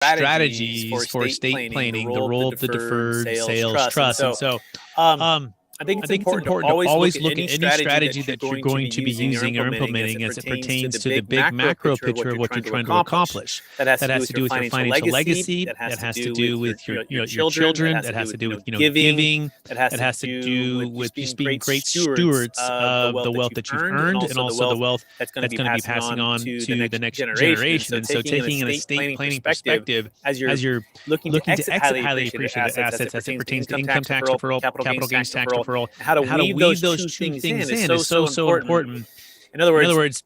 strategies for estate planning, the role of the deferred sales trust. And so, I think it's important to always look at any strategy that you're going to be using or implementing as it pertains to the big macro picture of what you're trying to accomplish. that has to do with your financial legacy, that has to do with your children, that has to do with giving, that has to do with just being great stewards of the wealth that you've earned, and also the wealth that's going to be passing on to the next generation. And so taking an estate planning perspective as you're looking to exit highly appreciated assets as it pertains to income tax deferral, capital gains tax deferral, how to weave those two things in is so important. In other words,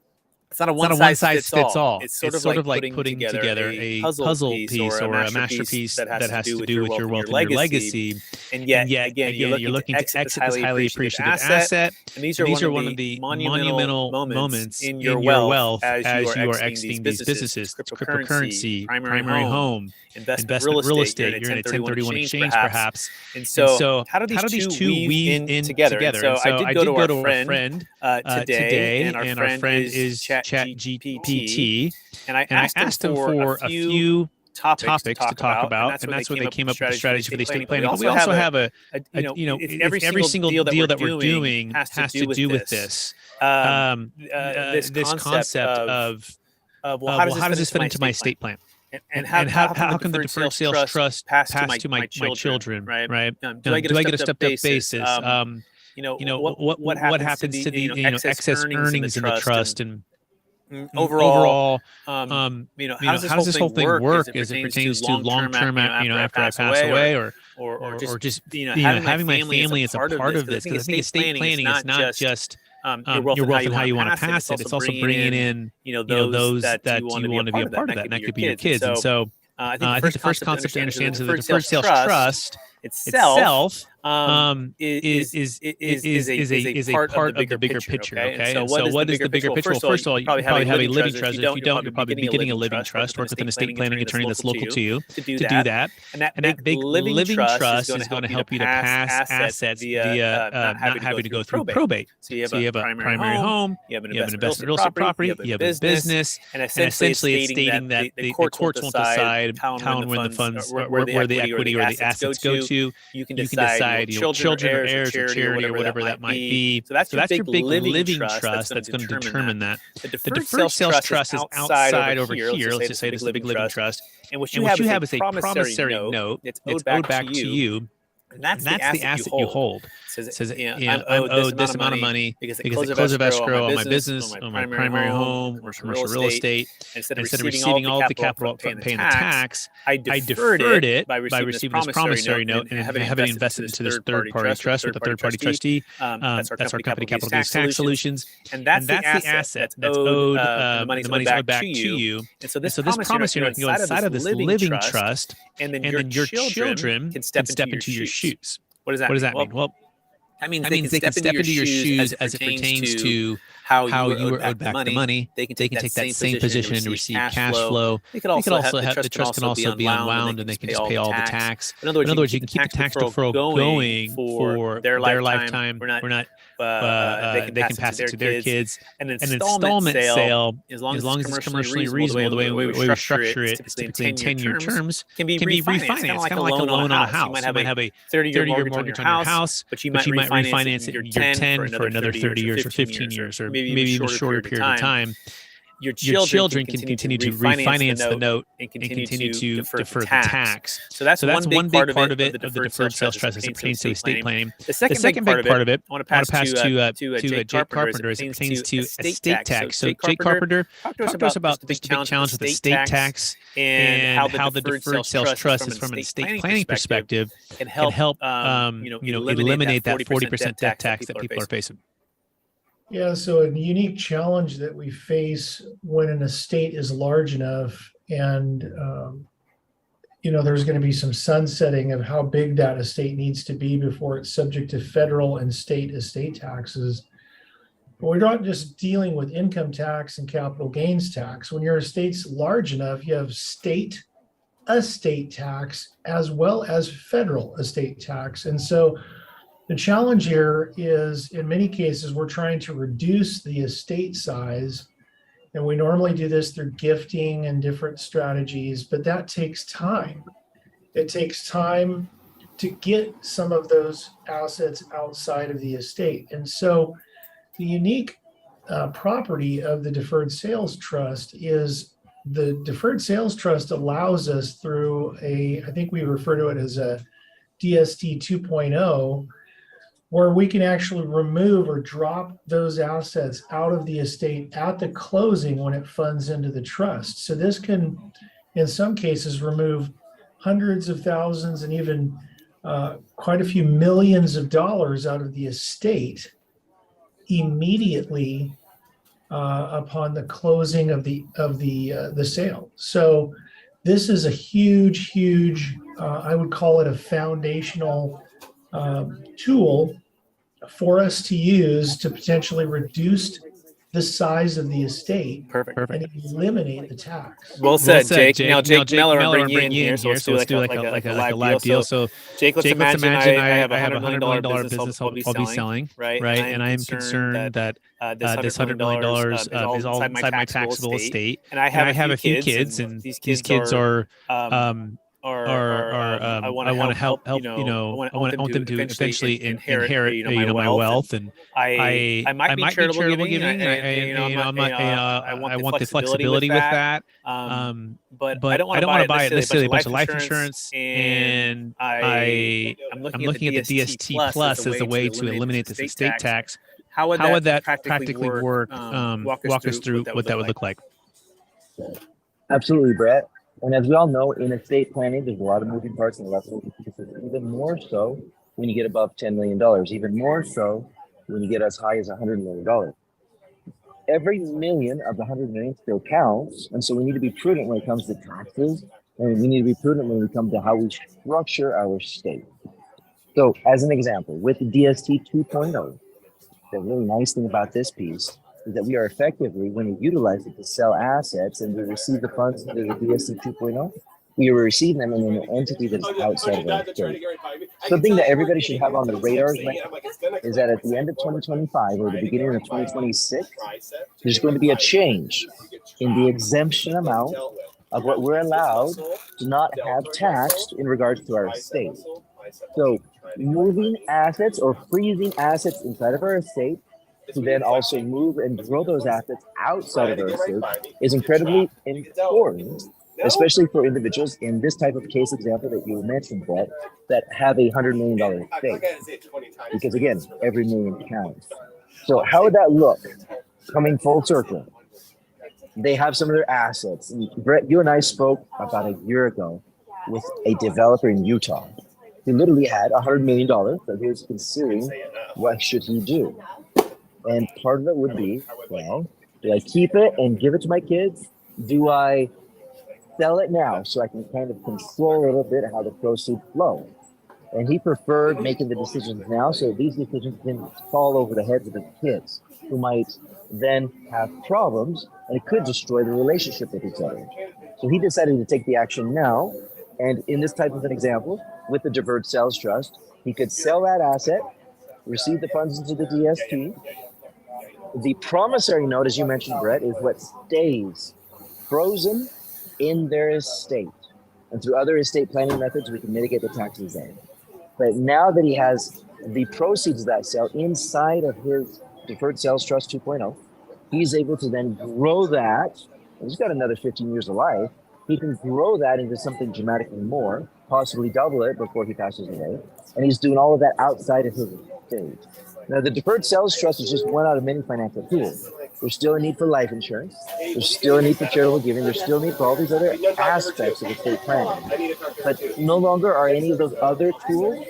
it's not a one size fits all. It's sort of like putting together a puzzle piece or a masterpiece that has to do with your wealth and your legacy. And yet again, you're looking to exit this highly appreciated asset. And these are one of the monumental moments in your wealth as you are exiting these businesses: cryptocurrency, primary home, investment real estate. You're in a 1031 exchange perhaps. And so how do these two weave in together? And so I did go to our friend today, and our friend is ChatGPT, and I asked him for a few topics to talk about, and that's where they came up with the strategy for the estate planning. But we also have every single deal that we're doing has to do with this. This concept of well, how does this fit into my estate plan? And how can the deferred sales trust pass to my children? Right? Do I get a stepped up basis? What happens to the excess earnings in the trust? And overall, how does this whole thing work as it pertains to long-term, after I pass away, or just having my family as a part of this? Because I think estate planning is not just your wealth and how you want to pass it. It's also bringing in those that you want to be a part of that, and that could be your kids. And so I think the first concept to understand is that the deferred sales trust itself is a part of the bigger picture. Okay, and so what is the bigger picture? Well, first of all, you probably have a living trust. If you don't, you'll probably be getting a living trust. Work with an estate planning attorney that's local to you to do that. And that big living trust is going to help you to pass assets via not having to go through probate. So you have a primary home, you have an investment real estate property, you have a business, and essentially it's stating that the courts won't decide how and when the funds, where the equity or the assets go to. You can decide children or heirs or charity or whatever that might be. So that's your big living trust that's going to determine that. The deferred sales trust is outside over here. Let's just say this is the big living trust. And what you have is a promissory note that's owed back to you. And that's the asset you hold. It says I'm owed this amount of money because it close of escrow on my business, on my primary home, or commercial real estate. Instead of receiving all of the capital upfront and paying the tax, I deferred it by receiving this promissory note and having it invested into this third-party trust with a third-party trustee. That's our company, Capital Gains Tax Solutions. And that's the asset that's owed, the money's owed back to you. And so this promissory note can go inside of this living trust, and then your children can step into your shoes. What does that mean? Well, that means they can step into your shoes as it pertains to how you were owed back the money. They can take that same position and receive cash flow. They could also have the trust can also be unwound, and they can just pay all the tax. In other words, you can keep the tax deferral going for their lifetime. We're not. They can pass it to their kids. An installment sale, as long as it's commercially reasonable, the way we structure it, typically in 10-year terms, can be refinanced. It's kind of like a loan on a house. You might have a 30-year mortgage on your house, but you might refinance it in year 10 for another 30 years or 15 years, or maybe even a shorter period of time. Your children can continue to refinance the note and continue to defer the tax. So that's one big part of it, of the deferred sales trust as it pertains to estate planning. The second big part of it, I want to pass to Jake Carpenter as it pertains to estate tax. So Jake Carpenter, talk to us about the big challenge with estate tax and how the deferred sales trust, from an estate planning perspective, can help eliminate that 40% death tax that people are facing. Yeah, so a unique challenge that we face when an estate is large enough, and there's going to be some sunsetting of how big that estate needs to be before it's subject to federal and state estate taxes. But we're not just dealing with income tax and capital gains tax. When your estate's large enough, you have state estate tax as well as federal estate tax. And so the challenge here is, in many cases, we're trying to reduce the estate size And we normally do this through gifting and different strategies, but that takes time. It takes time to get some of those assets outside of the estate. And so the unique property of the deferred sales trust is the deferred sales trust allows us through I think we refer to it as a DST 2.0, where we can actually remove or drop those assets out of the estate at the closing when it funds into the trust. So this can, in some cases, remove hundreds of thousands and even quite a few millions of dollars out of the estate immediately upon the closing of the sale. So this is a huge, I would call it a foundational tool for us to use to potentially reduce the size of the estate. Perfect. And eliminate the tax. Well said, Jake. Now, Jake Miller, I'm bringing you in here, so let's do like a live deal. So, Jake, let's imagine I have a $100 million business I'll be selling, right? And I am concerned that this $100 million is all inside my taxable estate. And I have a few kids, and these kids are I want to help I want them to eventually inherit my wealth, and I might be charitable giving, I want the flexibility with that, but I don't want to buy necessarily a bunch of life insurance, and I'm looking at the DST plus as a way to eliminate this estate tax. How would that practically work? Walk us through what that would look like. Absolutely, Brett. And as we all know, in estate planning, there's a lot of moving parts and a lot of moving pieces, even more so when you get above $10 million, even more so when you get as high as $100 million. Every million of the 100 million still counts. And so we need to be prudent when it comes to taxes, and we need to be prudent when it comes to how we structure our estate. So as an example, with the DST 2.0, the really nice thing about this piece is that we are effectively, when we utilize it to sell assets and we receive the funds through the DST 2.0, we receive them in an entity that is outside of our state. Something that everybody should have on the radars is that at the end of 2025 or the beginning of 2026, there's going to be a change in the exemption amount of what we're allowed to not have taxed in regards to our estate. So moving assets or freezing assets inside of our estate to then also move and grow those assets outside of our estate is incredibly important, especially for individuals in this type of case example that you mentioned, Brett, that have a $100 million estate. Because again, every million counts. So how would that look coming full circle? They have some of their assets. And Brett, you and I spoke about a year ago with a developer in Utah. He literally had $100 million that he was considering what should he do. And part of it would be, well, do I keep it and give it to my kids? Do I sell it now so I can kind of control a little bit how the proceeds flow? And he preferred making the decisions now so these decisions didn't fall over the heads of his kids, who might then have problems, and it could destroy the relationship with each other. So he decided to take the action now. And in this type of an example, with the deferred sales trust, he could sell that asset, receive the funds into the DST. The promissory note, as you mentioned, Brett, is what stays frozen in their estate. And through other estate planning methods, we can mitigate the taxes there. But now that he has the proceeds of that sale inside of his deferred sales trust 2.0, he's able to then grow that. And he's got another 15 years of life. He can grow that into something dramatically more, possibly double it before he passes away. And he's doing all of that outside of his estate. Now, the deferred sales trust is just one out of many financial tools. There's still a need for life insurance. There's still a need for charitable giving. There's still a need for all these other aspects of estate planning. But no longer are any of those other tools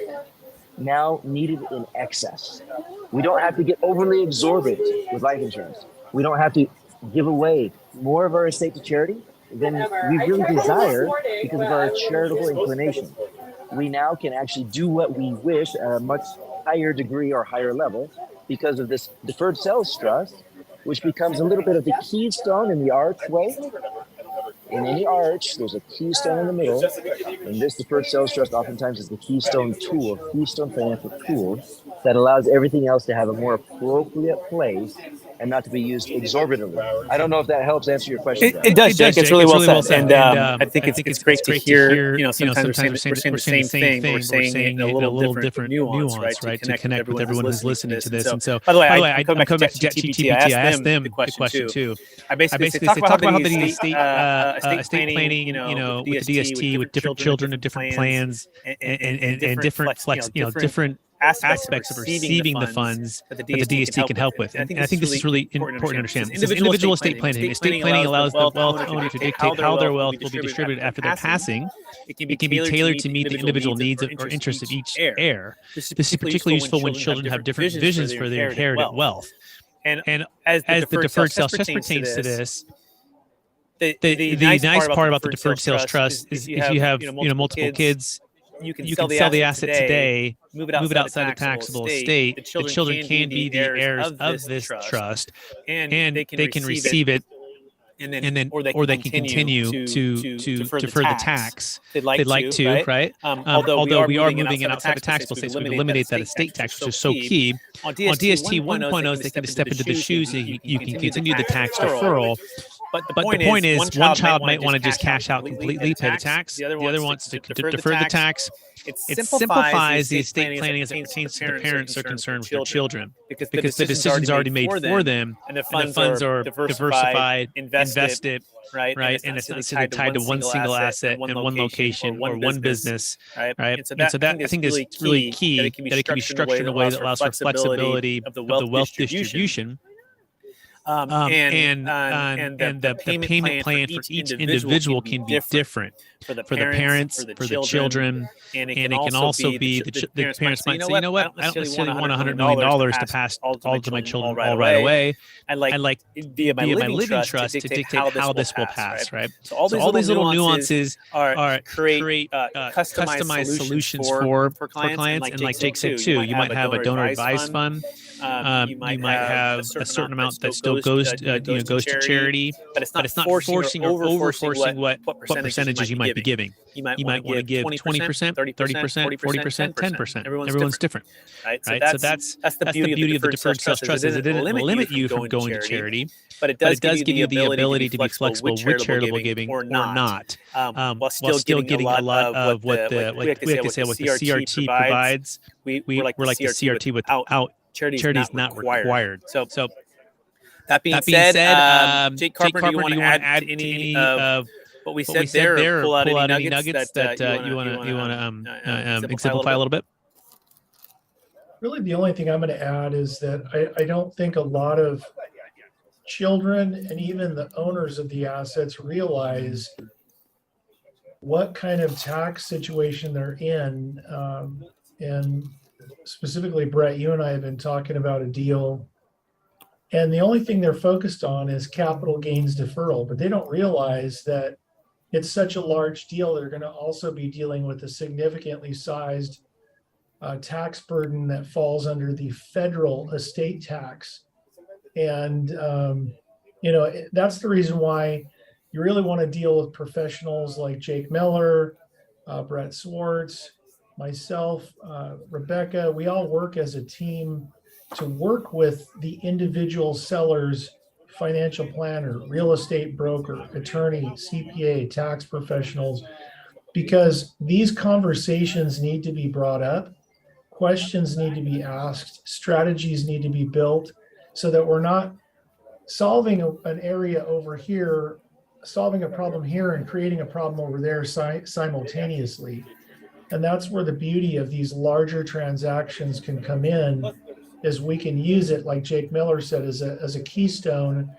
now needed in excess. We don't have to get overly exorbitant with life insurance. We don't have to give away more of our estate to charity than we really desire because of our charitable inclination. We now can actually do what we wish at a much higher degree or higher level because of this deferred sales trust, which becomes a little bit of the keystone in the archway. In any arch, there's a keystone in the middle, and this deferred sales trust oftentimes is the keystone tool, keystone financial tool that allows everything else to have a more appropriate place and not to be used exorbitantly. I don't know if that helps answer your question. It does, Jake. It's really well said. And I think it's great to hear, sometimes we're saying the same thing, but we're saying it in a little different nuance, right? To connect with everyone who's listening to this. And so, by the way, I come back to ChatGPT. I asked them the question too. I basically say, talk about how the estate planning, with the DST, with different children and different plans and different different aspects of receiving the funds that the DST can help with. And I think this is really important to understand. This is individual estate planning. Estate planning allows the wealth owner to dictate how their wealth will be distributed after their passing. It can be tailored to meet the individual needs or interests of each heir. This is particularly useful when children have different visions for their inherited wealth. And as the deferred sales trust pertains to this, the nice part about the deferred sales trust is if you have multiple kids, you can sell the asset today, move it outside the taxable estate. The children can be the heirs of this trust, and they can receive it, or they can continue to defer the tax they'd like to, right? Although we are moving it outside the taxable estate, so we can eliminate that estate tax, which is so key. On DST 1.0, they can step into the shoes. You can continue the tax deferral. But the point is, one child might want to just cash out completely, pay the tax. The other wants to defer the tax. It simplifies the estate planning as it pertains to the parents are concerned with their children, because the decision's already made for them, and the funds are diversified, invested, right? And it's not necessarily tied to one single asset and one location or one business, right? And so that I think is really key, that it can be structured in a way that allows for flexibility of the wealth distribution. And the payment plan for each individual can be different for the parents, for the children, and it can also be the parents might say, you know what, I don't necessarily want $100 million to pass all to my children all right away. I'd like via my living trust to dictate how this will pass, right? So all these little nuances are create customized solutions for clients. And like Jake said too, you might have a donor advised fund. You might have a certain amount that still goes to charity, but it's not forcing or over-forcing what percentages you might be giving. You might want to give 20%, 30%, 40%, 10%. Everyone's different, right? So that's the beauty of the deferred sales trust, is it didn't limit you from going to charity, but it does give you the ability to be flexible with charitable giving or not, while still getting a lot of what we have to say what the CRT provides. We're like the CRT without charity's not required. So that being said, Jake Carpenter, do you want to add any of what we said there, or pull out any nuggets that you want to exemplify a little bit? Really, the only thing I'm going to add is that I don't think a lot of children and even the owners of the assets realize what kind of tax situation they're in. And specifically, Brett, you and I have been talking about a deal, and the only thing they're focused on is capital gains deferral, but they don't realize that it's such a large deal. They're going to also be dealing with a significantly sized tax burden that falls under the federal estate tax. And, that's the reason why you really want to deal with professionals like Jake Miller, Brett Swartz, myself, Rebecca. We all work as a team to work with the individual seller's financial planner, real estate broker, attorney, CPA, tax professionals, because these conversations need to be brought up, questions need to be asked, strategies need to be built, so that we're not solving an area over here, solving a problem here and creating a problem over there simultaneously. And that's where the beauty of these larger transactions can come in, is we can use it, like Jake Miller said, as a keystone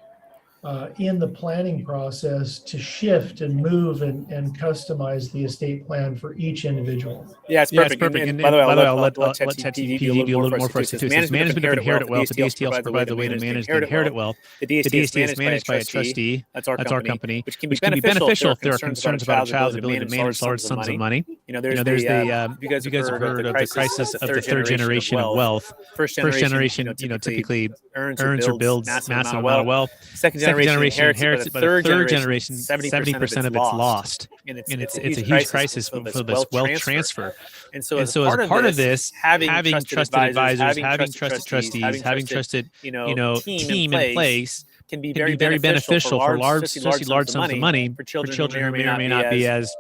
in the planning process to shift and move and customize the estate plan for each individual. Yeah, it's perfect. And by the way, I'll let ChatGPT do a little more for us too. Management of inherited wealth. The DST also provides a way to manage the inherited wealth. The DST is managed by a trustee. That's our company, which can be beneficial if there are concerns about a child's ability to manage large sums of money. There's the you guys have heard of the crisis of the third generation of wealth. First generation, typically earns or builds massive amount of wealth. Second generation inherits it, but a third generation, 70% of it's lost. And it's a huge crisis for this wealth transfer. And so as a part of this, having trusted advisors, having trusted trustees, having trusted, team in place can be very beneficial for especially large sums of money for children who may or may not be as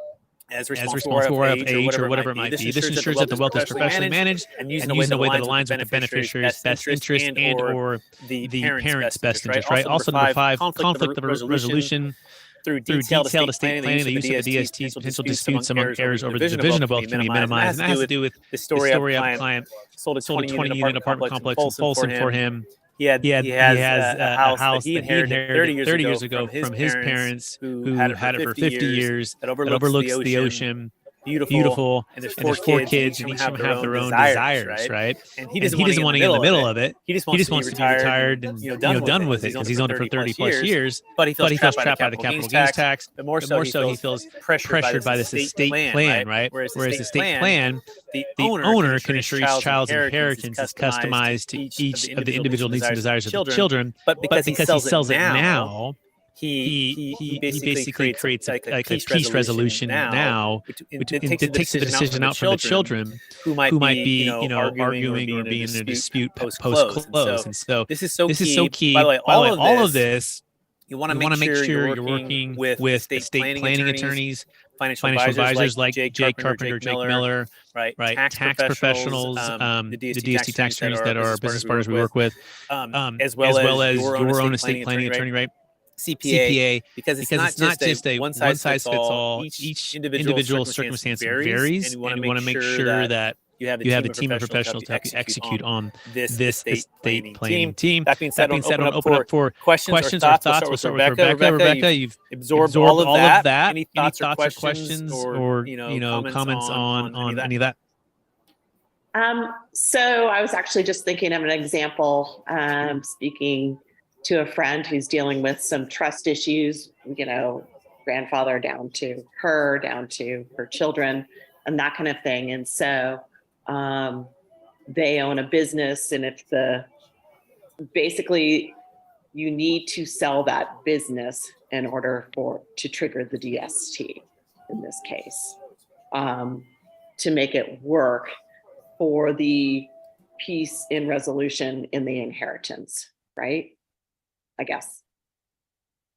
responsible of age or whatever it might be. This ensures that the wealth is professionally managed and used in a way that aligns with the beneficiary's best interest and or the parent's best interest, right? Also, number 5, conflict of resolution through detailed estate planning, the use of the DST's potential disputes among heirs over the division of wealth can be minimized. And that has to do with the story of a client sold a 20-unit apartment complex in Folsom for him. He has a house that he inherited 30 years ago from his parents who had it for 50 years that overlooks the ocean. Beautiful, and there's 4 kids, and each of them have their own desires, right? And he doesn't want to get in the middle of it. He just wants to be retired and done with it because he's owned it for 30 plus years. But he feels trapped by the capital gains tax. But more so, he feels pressured by this estate plan, right? Whereas the estate plan, the owner can ensure each child's inheritance is customized to each of the individual needs and desires of the children. But because he sells it now, he basically creates a peace resolution now. It takes the decision out from the children who might be arguing or being in a dispute post-close. And so this is so key. By the way, all of this, you want to make sure you're working with estate planning attorneys, financial advisors like Jake Carpenter, Jake Miller, right? Tax professionals, the DST tax attorneys that are business partners we work with, as well as your own estate planning attorney, right? CPA, because it's not just a one size fits all. Each individual circumstance varies, and you want to make sure that you have a team of professionals to help you execute on this estate planning team. That being said, I'll open up for questions or thoughts. We'll start with Rebecca. Rebecca, you've absorbed all of that. Any thoughts or questions or comments on any of that? So I was actually just thinking of an example, speaking to a friend who's dealing with some trust issues, grandfather down to her children and that kind of thing. And so they own a business, and if basically you need to sell that business in order to trigger the DST in this case, to make it work for the peace in resolution in the inheritance, right? I guess.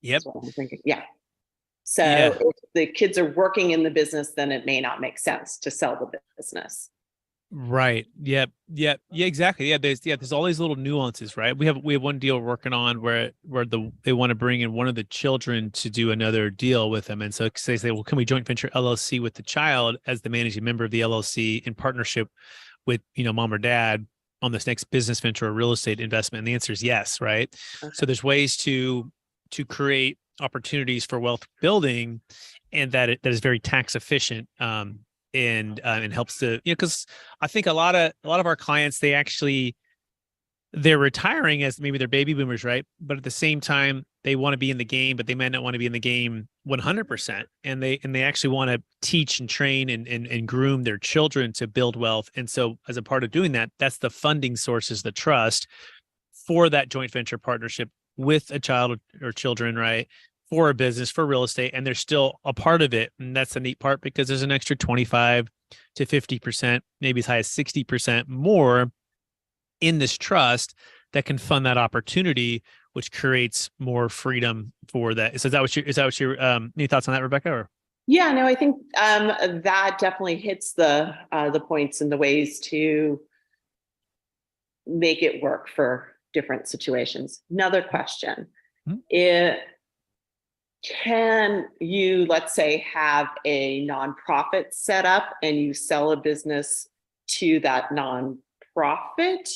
Yep. That's what I'm thinking. Yeah. So if the kids are working in the business, then it may not make sense to sell the business. Right. Yep. Yeah, exactly. Yeah. There's all these little nuances, right? We have one deal we're working on where they want to bring in one of the children to do another deal with them. And so they say, well, can we joint venture LLC with the child as the managing member of the LLC in partnership with, mom or dad on this next business venture or real estate investment? And the answer is yes, right? Okay. So there's ways to create opportunities for wealth building, and that is very tax efficient, and helps to, because I think a lot of our clients, they're retiring as maybe they're baby boomers, right? But at the same time, they want to be in the game, but they might not want to be in the game 100%. And they actually want to teach and train and groom their children to build wealth. And so as a part of doing that, that's the funding sources, the trust for that joint venture partnership with a child or children, right? For a business, for real estate, and they're still a part of it. And that's the neat part, because there's an extra 25 to 50%, maybe as high as 60% more in this trust that can fund that opportunity, which creates more freedom for that. So is that what your any thoughts on that, Rebecca? Or? Yeah, no, I think that definitely hits the points and the ways to make it work for different situations. Another question. Can you, let's say, have a nonprofit set up and you sell a business to that nonprofit,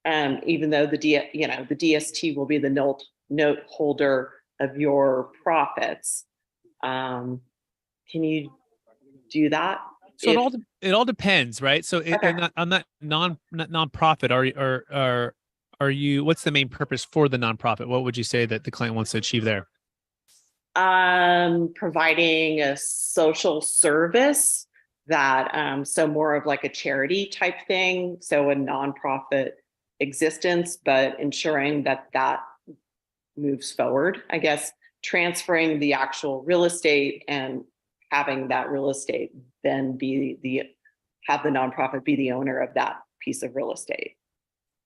even though the DST will be the note holder of your profits? Can you do that? So it all depends, right? So on that nonprofit, are you? What's the main purpose for the nonprofit? What would you say that the client wants to achieve there? Providing a social service that, so more of like a charity type thing. So a nonprofit existence, but ensuring that moves forward, I guess, transferring the actual real estate and having that real estate then have the nonprofit be the owner of that piece of real estate.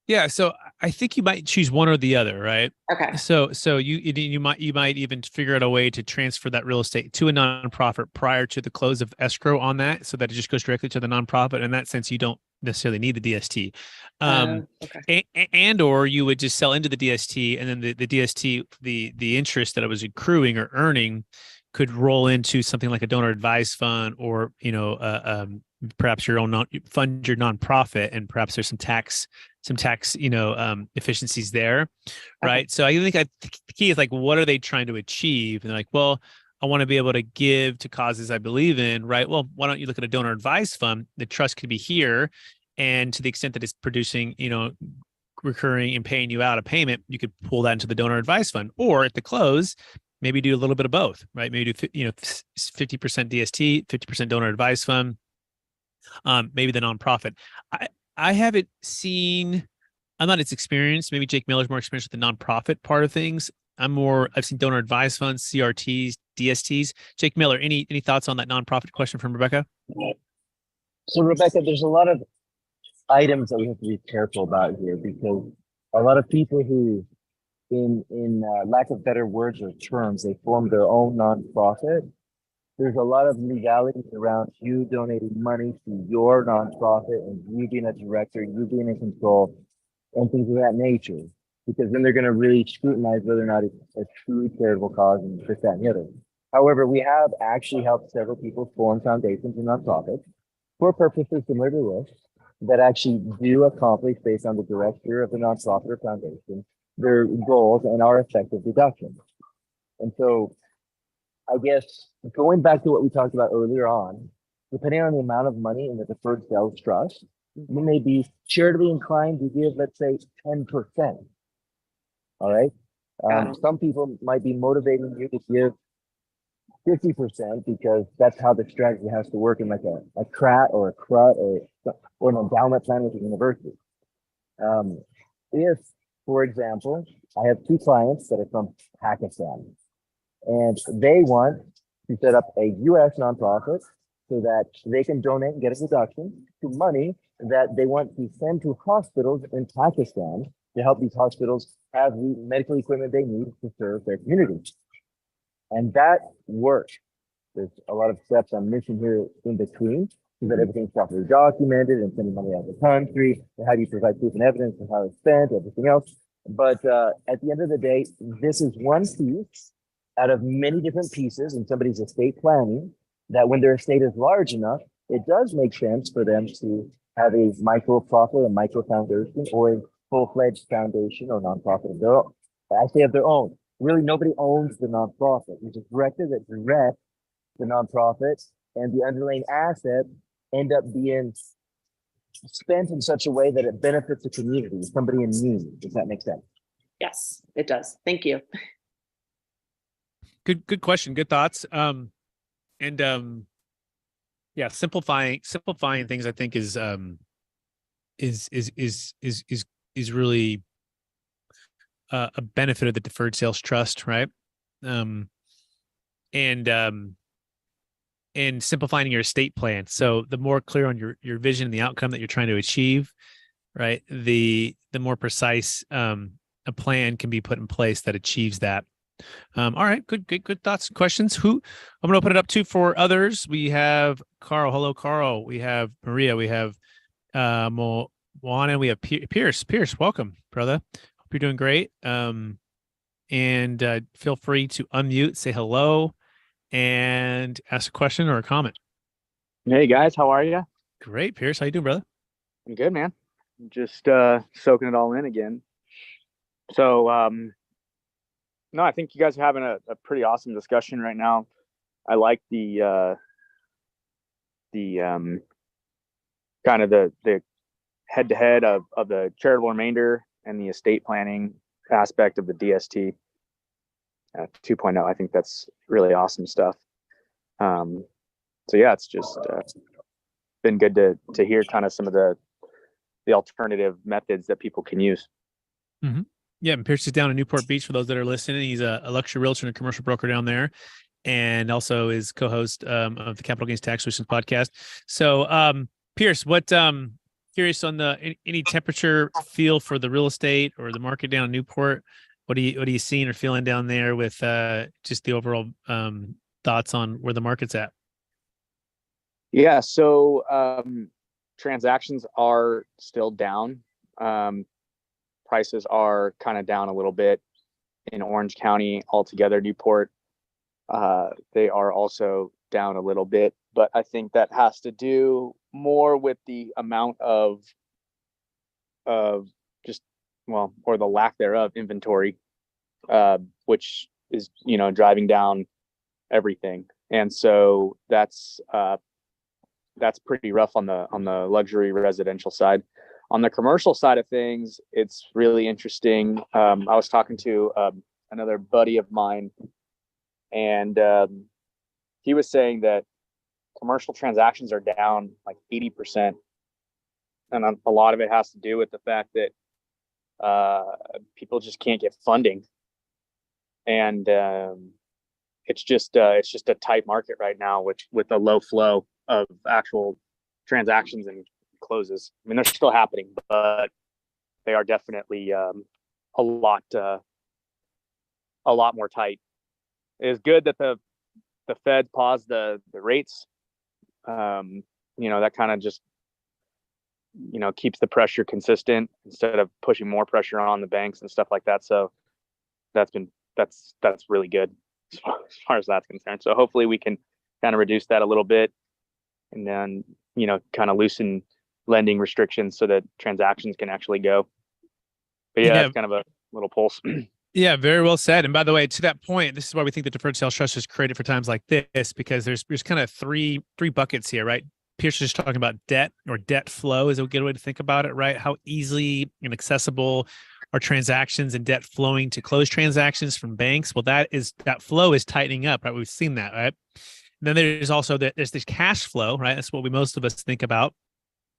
Yeah, so I think you might choose one or the other, right? Okay. So you might even figure out a way to transfer that real estate to a nonprofit prior to the close of escrow on that, so that it just goes directly to the nonprofit. In that sense, you don't necessarily need the DST. Okay. And or you would just sell into the DST, and then the DST, the interest that it was accruing or earning, could roll into something like a donor advised fund, or perhaps your own fund your nonprofit, and perhaps there's some tax efficiencies there, right? Okay. So I think the key is like, what are they trying to achieve? And they're like, well, I want to be able to give to causes I believe in, right? Well, why don't you look at a donor advised fund? The trust could be here, and to the extent that it's producing, recurring and paying you out a payment, you could pull that into the donor advised fund, or at the close, maybe do a little bit of both, right? Maybe do 50% DST, 50% donor advised fund, maybe the nonprofit. I haven't seen, I'm not as experienced. Maybe Jake Miller's more experienced with the nonprofit part of things. I've seen donor advised funds, CRTs, DSTs. Jake Miller, any thoughts on that nonprofit question from Rebecca? So Rebecca, there's a lot of items that we have to be careful about here, because a lot of people who, in lack of better words or terms, they form their own nonprofit. There's a lot of legalities around you donating money to your nonprofit and you being a director, you being in control, and things of that nature, because then they're going to really scrutinize whether or not it's a truly charitable cause and this, that, and the other. However, we have actually helped several people form foundations and nonprofits for purposes similar to this, that actually do accomplish, based on the director of the nonprofit or foundation, their goals and are effective deductions. And so, I guess going back to what we talked about earlier on, depending on the amount of money in the deferred sales trust, you may be charitably inclined to give, let's say, 10%. All right. Some people might be motivating you to give 50% because that's how the strategy has to work in like a CRAT or a CRUT or an endowment plan with a university. If, for example, I have two clients that are from Pakistan, and they want to set up a U.S. nonprofit so that they can donate and get a deduction to money that they want to send to hospitals in Pakistan to help these hospitals have the medical equipment they need to serve their communities. And that works. There's a lot of steps I'm missing here in between, so that everything's properly documented and sending money out of the country, and how do you provide proof and evidence of how it's spent, everything else. But at the end of the day, this is one piece out of many different pieces in somebody's estate planning, that when their estate is large enough, it does make sense for them to have a micro profit, a micro foundation, or a full-fledged foundation or nonprofit of their own. I say of their own. Really, nobody owns the nonprofit. There's a director that directs the nonprofit, and the underlying assets end up being spent in such a way that it benefits the community, somebody in need. Does that make sense? Yes, it does. Thank you. Good question. Good thoughts. Yeah, simplifying things, I think, is really a benefit of the deferred sales trust, right? And simplifying your estate plan. So the more clear on your vision and the outcome that you're trying to achieve, right, the more precise a plan can be put in place that achieves that. All right, good thoughts and questions. I'm going to open it up to for others. We have Carl. Hello, Carl. We have Maria. We have Moana. We have Pierce. Pierce, welcome, brother. Hope you're doing great. And feel free to unmute, say hello, and ask a question or a comment. Hey guys, how are you? Great, Pierce. How you doing, brother? I'm good, man. Just soaking it all in again. So no, I think you guys are having a pretty awesome discussion right now. I like the kind of the head-to-head of the charitable remainder and the estate planning aspect of the DST 2.0. I think that's really awesome stuff. So yeah, it's just been good to hear kind of some of the alternative methods that people can use. Mm-hmm. Yeah, and Pierce is down in Newport Beach for those that are listening. He's a luxury realtor and a commercial broker down there, and also is co-host of the Capital Gains Tax Solutions podcast. So, Pierce, what curious on any temperature feel for the real estate or the market down in Newport? What are you seeing or feeling down there with just the overall thoughts on where the market's at? Yeah, so transactions are still down. Prices are kind of down a little bit in Orange County altogether. Newport, they are also down a little bit, but I think that has to do more with the amount of just, well, or the lack thereof inventory, which is, driving down everything. And so that's pretty rough on the luxury residential side. On the commercial side of things, it's really interesting. I was talking to another buddy of mine, and he was saying that commercial transactions are down like 80%. And a lot of it has to do with the fact that people just can't get funding. And it's just a tight market right now, with a low flow of actual transactions and closes. I mean, they're still happening, but they are definitely a lot more tight. It's good that the Fed paused the rates. That kind of just keeps the pressure consistent instead of pushing more pressure on the banks and stuff like that. So that's really good as far as that's concerned. So hopefully we can kind of reduce that a little bit, and then kind of loosen lending restrictions so that transactions can actually go. But yeah, that's kind of a little pulse. Yeah, very well said. And by the way, to that point, this is why we think the deferred sales trust is created for times like this, because there's kind of three buckets here, right? Pierce is talking about debt, or debt flow is a good way to think about it, right? How easily and accessible are transactions and debt flowing to close transactions from banks? Well, that flow is tightening up, right? We've seen that, right? And then there's also there's this cash flow, right? That's what most of us think about.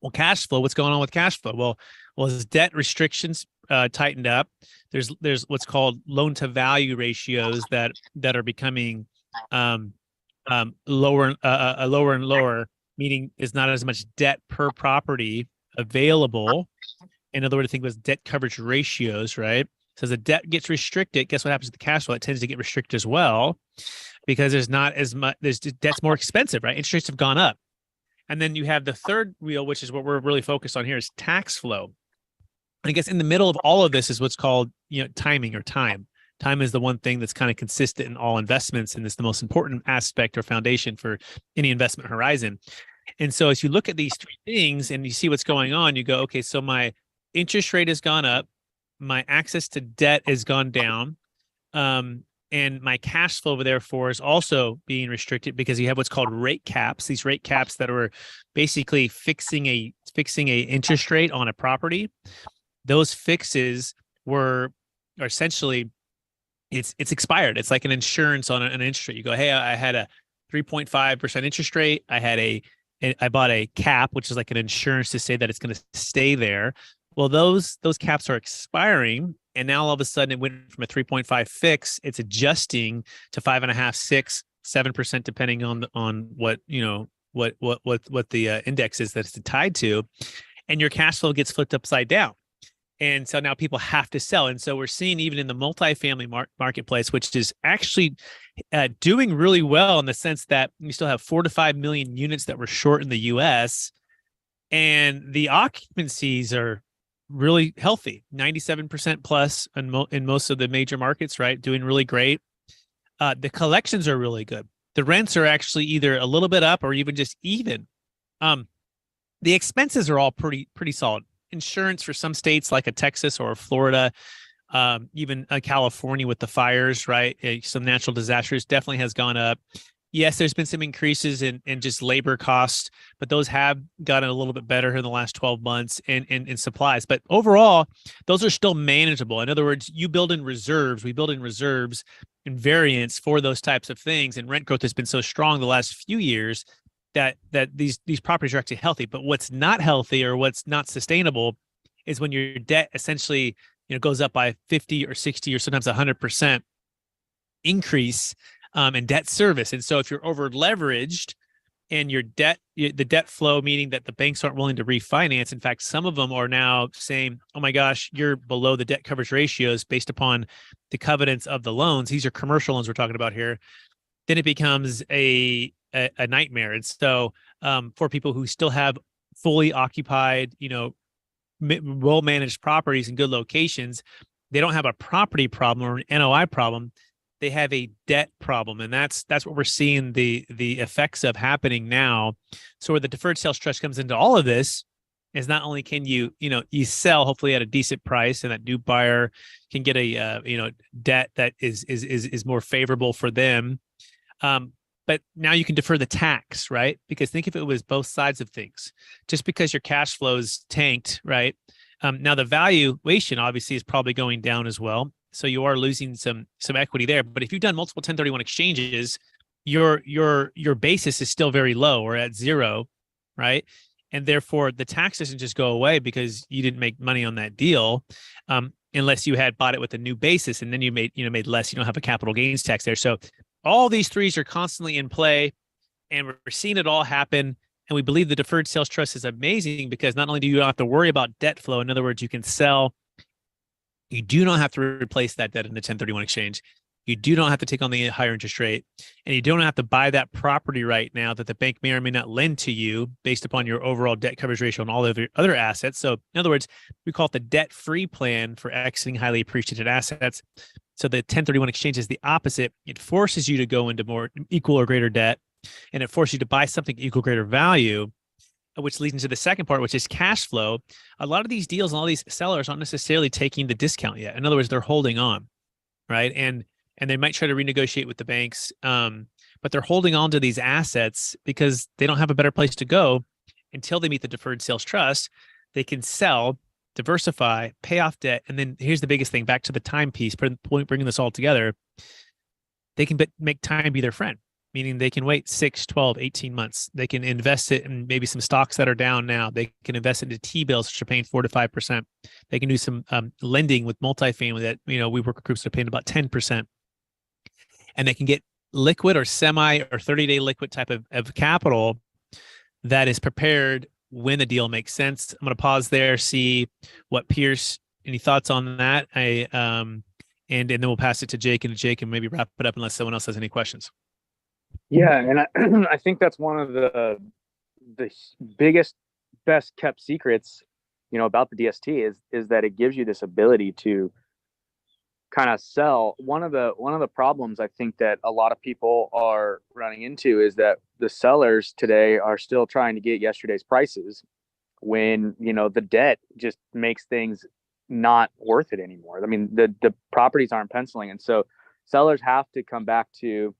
Well, cash flow, what's going on with cash flow? Well, as debt restrictions tightened up, there's what's called loan to value ratios that are becoming lower and lower, meaning is not as much debt per property available. In other words, think was debt coverage ratios, right? So as the debt gets restricted, guess what happens to the cash flow? It tends to get restricted as well, because there's not as much, debt's more expensive, right? Interest rates have gone up. And then you have the third wheel, which is what we're really focused on here, is tax flow. And I guess in the middle of all of this is what's called, timing, or time. Time is the one thing that's kind of consistent in all investments, and it's the most important aspect or foundation for any investment horizon. And so as you look at these three things and you see what's going on, you go, okay, so my interest rate has gone up, my access to debt has gone down, and my cash flow, therefore, is also being restricted because you have what's called rate caps. These rate caps that are basically fixing a interest rate on a property. Those fixes are essentially it's expired. It's like an insurance on an interest rate. You go, hey, I had a 3.5% interest rate. I bought a cap, which is like an insurance to say that it's going to stay there. Well, those caps are expiring, and now all of a sudden it went from a 3.5 fix. It's adjusting to 5.5, 6, 7%, depending on what the index is that it's tied to, and your cash flow gets flipped upside down. And so now people have to sell. And so we're seeing even in the multifamily marketplace, which is actually doing really well in the sense that we still have 4 to 5 million units that were short in the U.S., and the occupancies are really healthy, 97% plus in most of the major markets, right? Doing really great. The collections are really good. The rents are actually either a little bit up or even just even. The expenses are all pretty solid. Insurance for some states like a Texas or a Florida, even California with the fires, right? Some natural disasters definitely has gone up. Yes, there's been some increases in just labor costs, but those have gotten a little bit better in the last 12 months in supplies. But overall, those are still manageable. In other words, we build in reserves and variance for those types of things. And rent growth has been so strong the last few years that these properties are actually healthy. But what's not healthy or what's not sustainable is when your debt essentially goes up by 50 or 60 or sometimes 100% increase in debt service. And so if you're over leveraged and the debt flow, meaning that the banks aren't willing to refinance. In fact, some of them are now saying, oh my gosh, you're below the debt coverage ratios based upon the covenants of the loans. These are commercial loans we're talking about here. Then it becomes a nightmare. And so for people who still have fully occupied, well-managed properties in good locations, they don't have a property problem or an NOI problem. They have a debt problem. And that's what we're seeing the effects of happening now. So where the deferred sales trust comes into all of this is not only can you sell hopefully at a decent price, and that new buyer can get a debt that is more favorable for them. But now you can defer the tax, right? Because think if it was both sides of things. Just because your cash flows tanked, right? Now the valuation obviously is probably going down as well. So you are losing some equity there. But if you've done multiple 1031 exchanges, your basis is still very low or at zero, right? And therefore the tax doesn't just go away because you didn't make money on that deal, unless you had bought it with a new basis and then you made less. You don't have a capital gains tax there. So all these threes are constantly in play, and we're seeing it all happen. And we believe the deferred sales trust is amazing because not only do you not have to worry about debt flow, in other words, you can sell. You do not have to replace that debt in the 1031 exchange. You do not have to take on the higher interest rate, and you don't have to buy that property right now that the bank may or may not lend to you based upon your overall debt coverage ratio and all of your other assets. So in other words, we call it the debt-free plan for exiting highly appreciated assets. So the 1031 exchange is the opposite. It forces you to go into more equal or greater debt, and it forces you to buy something equal or greater value, which leads into the second part, which is cash flow. A lot of these deals and all these sellers aren't necessarily taking the discount yet. In other words, they're holding on, right? And they might try to renegotiate with the banks, but they're holding on to these assets because they don't have a better place to go until they meet the deferred sales trust. They can sell, diversify, pay off debt, and then here's the biggest thing, back to the time piece, bringing this all together. They can make time be their friend, meaning they can wait 6, 12, 18 months. They can invest it in maybe some stocks that are down now. They can invest it into T-bills, which are paying 4 to 5%. They can do some lending with multifamily that, we work with groups that are paying about 10%. And they can get liquid or semi or 30-day liquid type of capital that is prepared when the deal makes sense. I'm going to pause there, see what Pierce, any thoughts on that? And then we'll pass it to Jake, and Jake can maybe wrap it up unless someone else has any questions. Yeah, and I think that's one of the biggest, best kept secrets, about the DST is that it gives you this ability to kind of sell. One of the problems I think that a lot of people are running into is that the sellers today are still trying to get yesterday's prices when, the debt just makes things not worth it anymore. I mean, the properties aren't penciling. And so sellers have to come back to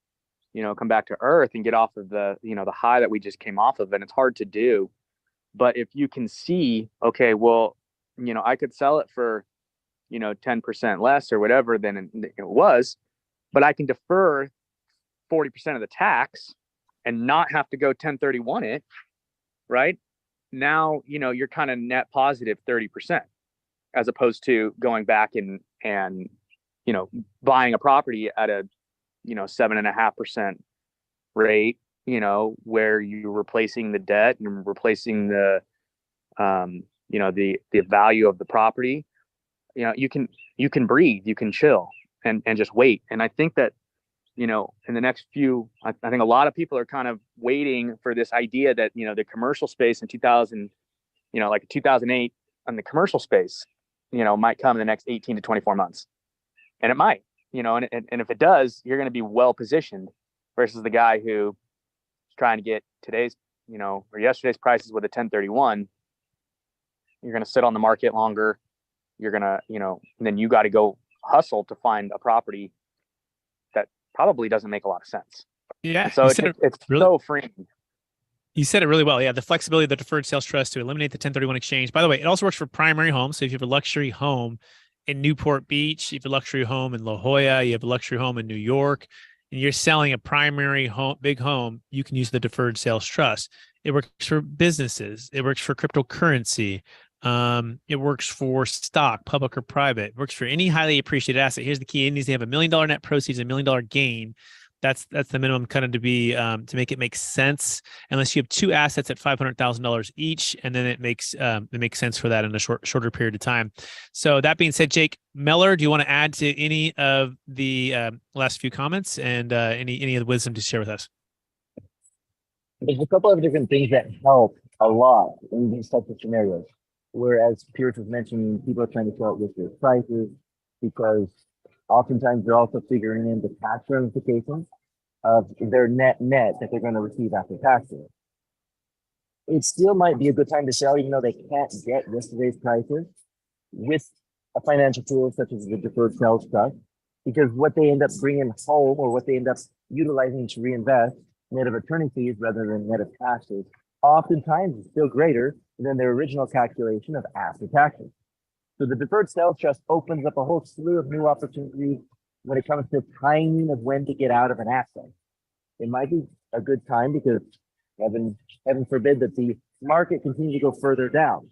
earth and get off of the high that we just came off of. And it's hard to do. But if you can see, okay, well, I could sell it for, 10% less or whatever than it was, but I can defer 40% of the tax and not have to go 1031 it, right? Now, you're kind of net positive 30% as opposed to going back and buying a property at a 7.5% rate, where you're replacing the debt and replacing the value of the property. You can breathe, you can chill and just wait. And I think that, in the next few, I think a lot of people are kind of waiting for this idea that, the commercial space in 2008 on the commercial space, might come in the next 18 to 24 months. And it might. And if it does, you're going to be well positioned versus the guy who is trying to get today's, or yesterday's prices with a 1031. You're going to sit on the market longer. You're going to, and then you got to go hustle to find a property that probably doesn't make a lot of sense. Yeah. And so it's really, so freeing. You said it really well. Yeah. The flexibility of the deferred sales trust to eliminate the 1031 exchange. By the way, it also works for primary homes. So if you have a luxury home in Newport Beach, you have a luxury home in La Jolla, you have a luxury home in New York, and you're selling a primary home, big home, you can use the deferred sales trust. It works for businesses. It works for cryptocurrency. It works for stock, public or private. It works for any highly appreciated asset. Here's the key: it needs to have $1 million net proceeds, $1 million gain. That's the minimum kind of to be to make it make sense. Unless you have two assets at $500,000 each, and then it makes sense for that in a shorter period of time. So that being said, Jake Meller, do you want to add to any of the last few comments and any of the wisdom to share with us? There's a couple of different things that help a lot in these types of scenarios. Whereas Pierce was mentioning, people are trying to sell it with their prices because oftentimes they're also figuring in the tax ramifications of their net that they're going to receive after taxes. It still might be a good time to sell, even though they can't get yesterday's prices with a financial tool such as the deferred sales trust, because what they end up bringing home or what they end up utilizing to reinvest net of attorney fees rather than net of taxes, oftentimes is still greater than their original calculation of after taxes. So the deferred sales trust opens up a whole slew of new opportunities when it comes to timing of when to get out of an asset. It might be a good time because heaven forbid that the market continues to go further down.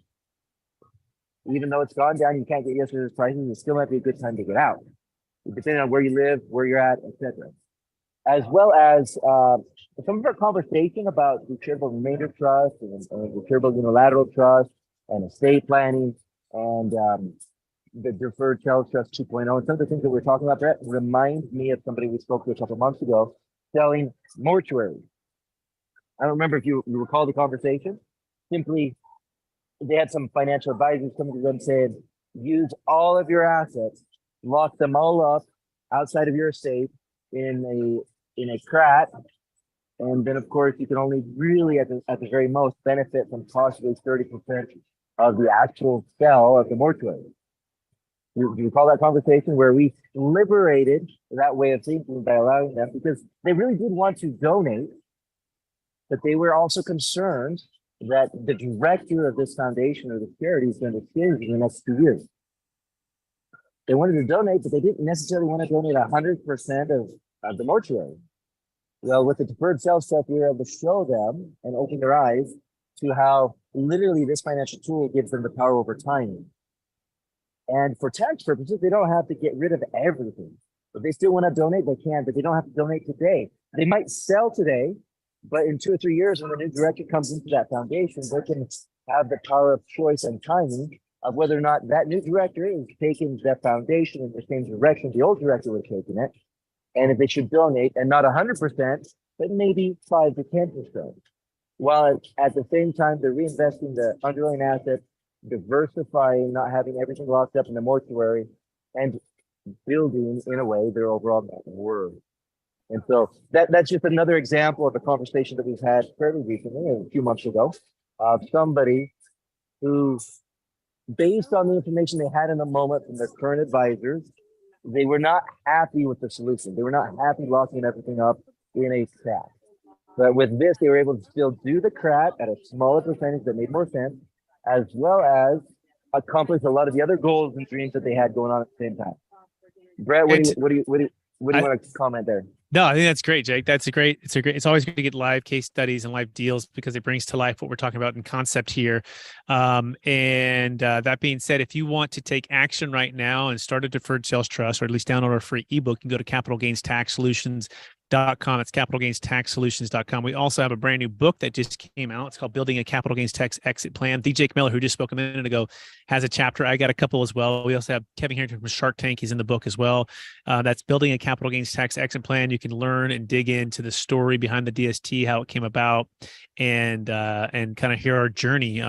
Even though it's gone down, you can't get yesterday's prices, it still might be a good time to get out, depending on where you live, where you're at, etc. As well as some of our conversation about the charitable remainder trust and the charitable unilateral trust and estate planning and the deferred sales trust 2.0 and some of the things that we're talking about, Brett, remind me of somebody we spoke to a couple months ago selling mortuaries. I don't remember if you recall the conversation. Simply, they had some financial advisors coming to them saying, use all of your assets, lock them all up outside of your estate in a crat, and then of course you can only really at the very most benefit from possibly 30% of the actual sale of the mortuary. Do you recall that conversation where we liberated that way of thinking by allowing them, because they really did want to donate, but they were also concerned that the director of this foundation or the charity is going to change in the next 2 years. They wanted to donate, but they didn't necessarily want to donate 100% of the mortuary. Well, with the deferred sales trust, we were able to show them and open their eyes to how literally this financial tool gives them the power over timing. And for tax purposes, they don't have to get rid of everything. If they still want to donate, they can, but they don't have to donate today. They might sell today, but in 2 or 3 years, when the new director comes into that foundation, they can have the power of choice and timing of whether or not that new director is taking that foundation in the same direction the old director was taking it. And if they should donate, and not 100%, but maybe 5 to 10%, while at the same time they're reinvesting the underlying assets, diversifying, not having everything locked up in the mortuary, and building in a way their overall net worth. And so that's just another example of a conversation that we've had fairly recently, a few months ago, of somebody who, based on the information they had in the moment from their current advisors, they were not happy with the solution. They were not happy locking everything up in a CRAT. But with this, they were able to still do the CRAT at a smaller percentage that made more sense, as well as accomplish a lot of the other goals and dreams that they had going on at the same time. Brett, what do you want to comment there? No, I think that's great, Jake. It's always good to get live case studies and live deals because it brings to life what we're talking about in concept here. That being said, if you want to take action right now and start a deferred sales trust, or at least download our free ebook, you can go to capitalgainstaxsolutions.com. It's capitalgainstaxsolutions.com. We also have a brand new book that just came out. It's called Building a Capital Gains Tax Exit Plan. The Jake Miller, who just spoke a minute ago, has a chapter. I got a couple as well. We also have Kevin Harrington from Shark Tank. He's in the book as well. That's Building a Capital Gains Tax Exit Plan. You can learn and dig into the story behind the DST, how it came about, and kind of hear our journey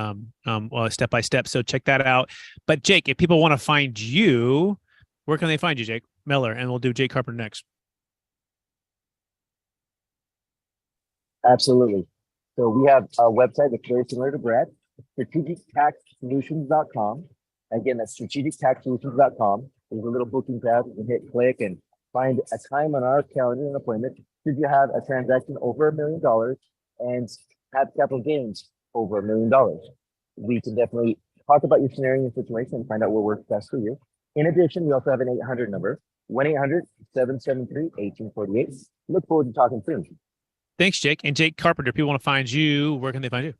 step by step. So check that out. But Jake, if people want to find you, where can they find you, Jake Miller? And we'll do Jake Carpenter next. Absolutely. So we have a website that's very similar to Brett, strategictaxsolutions.com. Again, that's strategictaxsolutions.com. There's a little booking tab. You can hit click and find a time on our calendar, an appointment. Should you have a transaction over $1 million and have capital gains over $1 million, we can definitely talk about your scenario and situation and find out what works best for you. In addition, we also have an 800 number, 1-800-773-1848. Look forward to talking soon. Thanks, Jake. And Jake Carpenter, if people want to find you, where can they find you?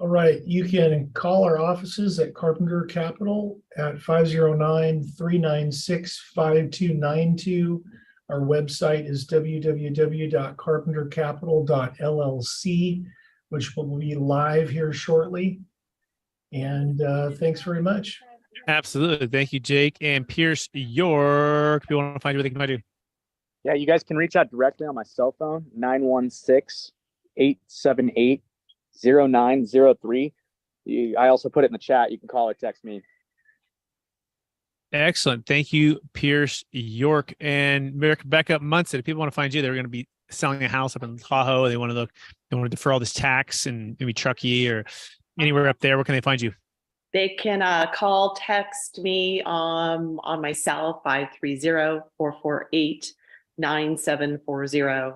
All right. You can call our offices at Carpenter Capital at 509-396-5292. Our website is www.carpentercapital.llc, which will be live here shortly. And thanks very much. Absolutely. Thank you, Jake. And Pierce York, if you want to find you, what they can find you. Yeah, you guys can reach out directly on my cell phone, 916-878-0903. I also put it in the chat. You can call or text me. Excellent. Thank you, Pierce York. And Rebecca Munson, if people want to find you, they're going to be selling a house up in Tahoe. They want to defer all this tax and maybe Truckee or anywhere up there. Where can they find you? They can call, text me on my cell, 530-448-9740.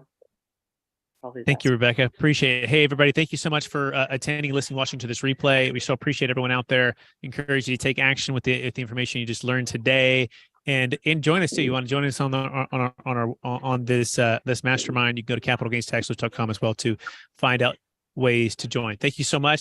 Thank you, Rebecca. Appreciate it. Hey, everybody. Thank you so much for attending, listening, watching to this replay. We so appreciate everyone out there. Encourage you to take action with the information you just learned today, and join us too. You want to join us on this mastermind? You can go to capitalgainstaxlist.com as well to find out ways to join. Thank you so much.